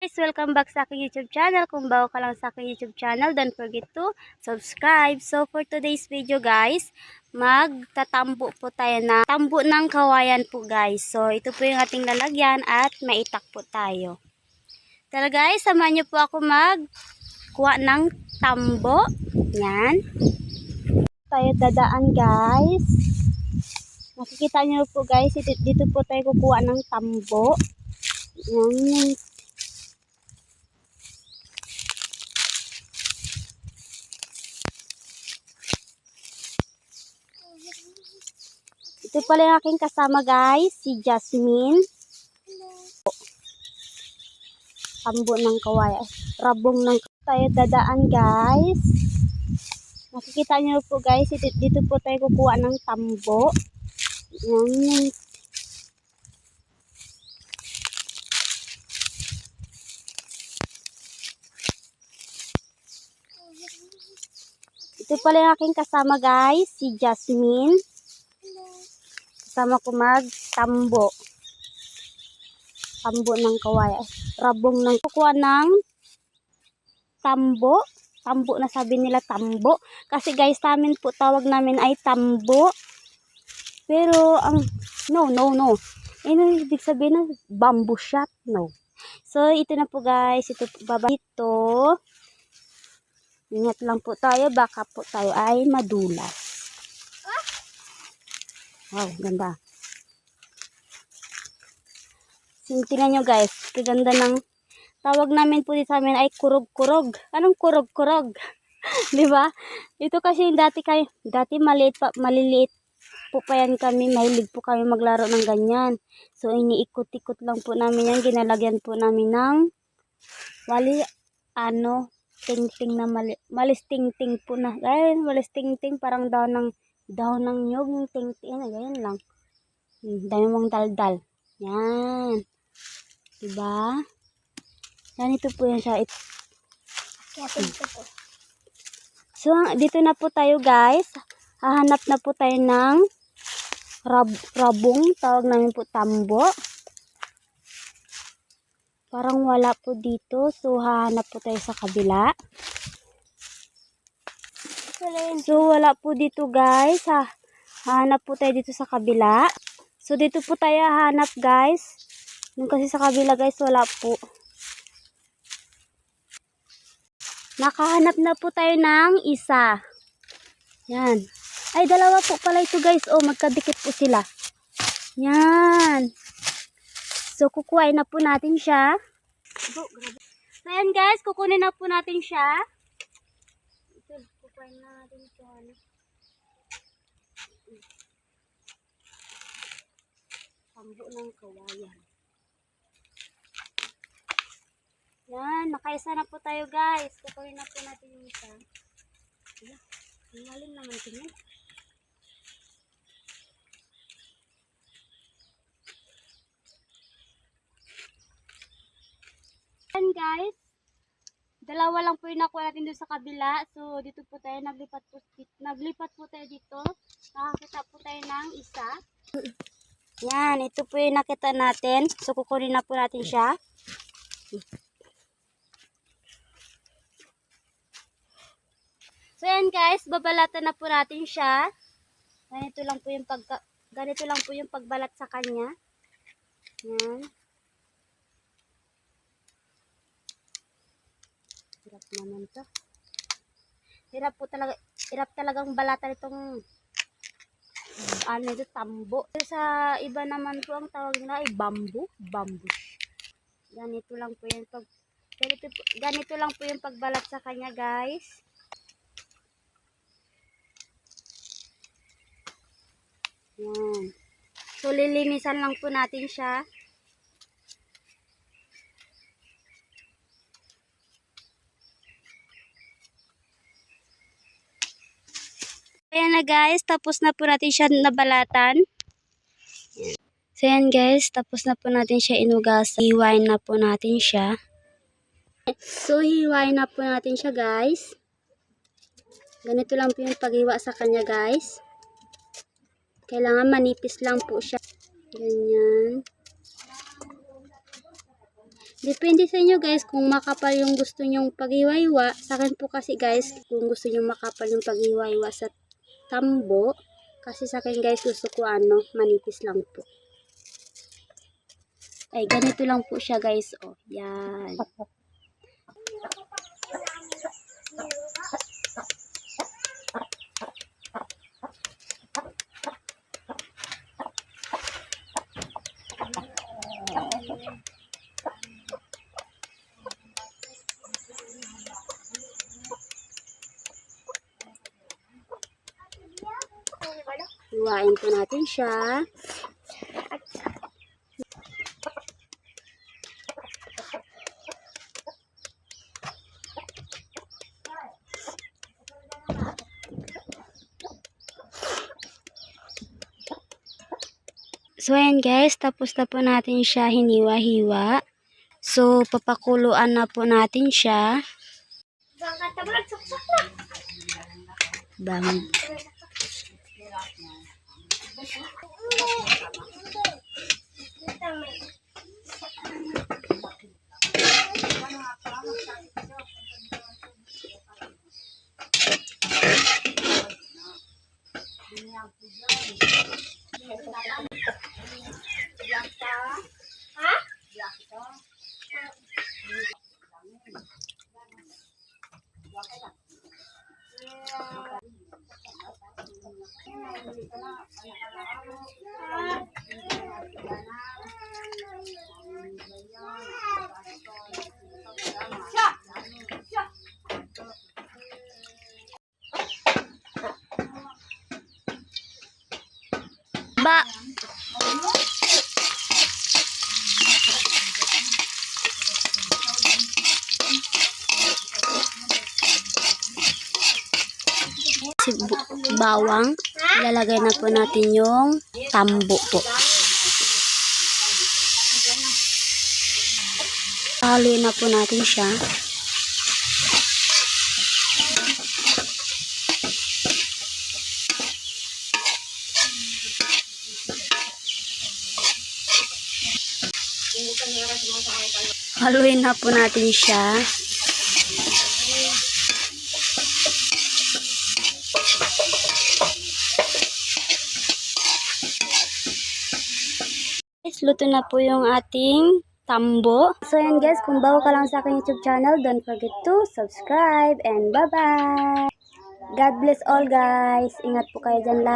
Guys, welcome back sa aking YouTube channel. Kung bago ka lang sa aking YouTube channel, don't forget to subscribe. So, for today's video guys, magtatambo po tayo na tambo ng kawayan po guys. So, ito po yung ating lalagyan at maitak po tayo. Tara guys, samahan niyo po ako magkuha ng tambo. Yan. Tayo dadaan guys. Makikita niyo po guys, dito po tayo kukuha ng tambo. Yan. Ito pala yung aking kasama guys, si Jasmine. Tambo ng kawayan. Rabong ng tayo dadaan guys. Makikita niyo po guys, dito po tayo kukuha ng tambo. Yan. Ito pala yung aking kasama guys, si Jasmine. Kasama ko magtambo. Tambo ng kawayan. Rabong ng kukuha ng tambo. Tambo na sabi nila tambo. Kasi guys, namin po tawag namin ay tambo. Pero ang no. Ano ibig sabihin ng bamboo shot? No. So ito na po guys, ito po baba ito. Ingat lang po tayo, baka po tayo ay madulas. Wow, ganda. Tingnan nyo guys, kaganda ng tawag namin po dito sa amin ay kurog-kurog. Anong kurog-kurog? 'Di ba? Ito kasi dati maliliit po pa yan kami, mahilig po kami maglaro ng ganyan. So iniikot-ikot lang po namin yan, ginalagyan po namin ng ting-ting na malis ting-ting po na. Ayun, malis ting-ting parang daw ng nyog, yung ting-ting na ganyan lang. Dami mong daldal. Yan. Diba? Yan, ito po yan siya. So, dito na po tayo guys. Hahanap na po tayo ng rabong. Tawag namin po tambo. Parang wala po dito. So, hahanap po tayo sa kabila. So, wala po dito guys. Hahanap po tayo dito sa kabila. So, dito po tayo hahanap guys. Yung kasi sa kabila guys, wala po. Nakahanap na po tayo ng isa. Yan. Ay, dalawa po pala ito guys. Oh, magkadikit po sila. Yan. So, kukuhain na po natin siya. So, yan guys, kukunin na po natin siya. Ito, kukuhain na natin siya. Tambo ng kawayan. Yan, nakaisa na po tayo guys. Kukunin na po natin yung isa. Ayan, malim naman tingin. Yan guys, dalawa lang po yung nakuha natin doon sa kabila. So dito po tayo, naglipat po tayo dito. Nakakita po tayo ng isa. Yan, ito po yung nakita natin. So kukunin na po natin siya. So yan guys, babalatan na po natin siya. Ganito lang po yung pagbalat sa kanya. Yan. Hirap naman to. Hirap talagang balatan itong ito, tambo. Sa iba naman po ang tawag nila ay bamboo. Ganito lang po yung pagbalat sa kanya guys. Yan. So, lilinisan lang po natin siya. Ayan na guys, tapos na po natin siya nabalatan. So, yan guys, tapos na po natin siya inugasan. Hiwain na po natin siya. So, hiwain na po natin siya guys. Ganito lang po yung paghiwa sa kanya guys. Kailangan manipis lang po siya. Ganyan. Depende sa inyo guys kung makapal yung gusto nyong paghiwa-hiwa. Sa akin po kasi guys, kung gusto nyong makapal yung paghiwa-hiwa sa tambo, kasi sa akin guys gusto ko manipis lang po. Ay, ganito lang po siya guys. Oh, yan. Hiwain po natin siya. So, ayan guys, tapos na po natin siya hiniwa-hiwa. So, papakuluan na po natin siya. Bang. Ba. Bawang, ilalagay na po natin yung tambo po. Haluin na po natin siya. Haluin na po natin siya. Luto na po yung ating tambo. So yan guys, kung bago ka lang sa aking YouTube channel, don't forget to subscribe and bye-bye. God bless all guys. Ingat po kayo dyan lahat.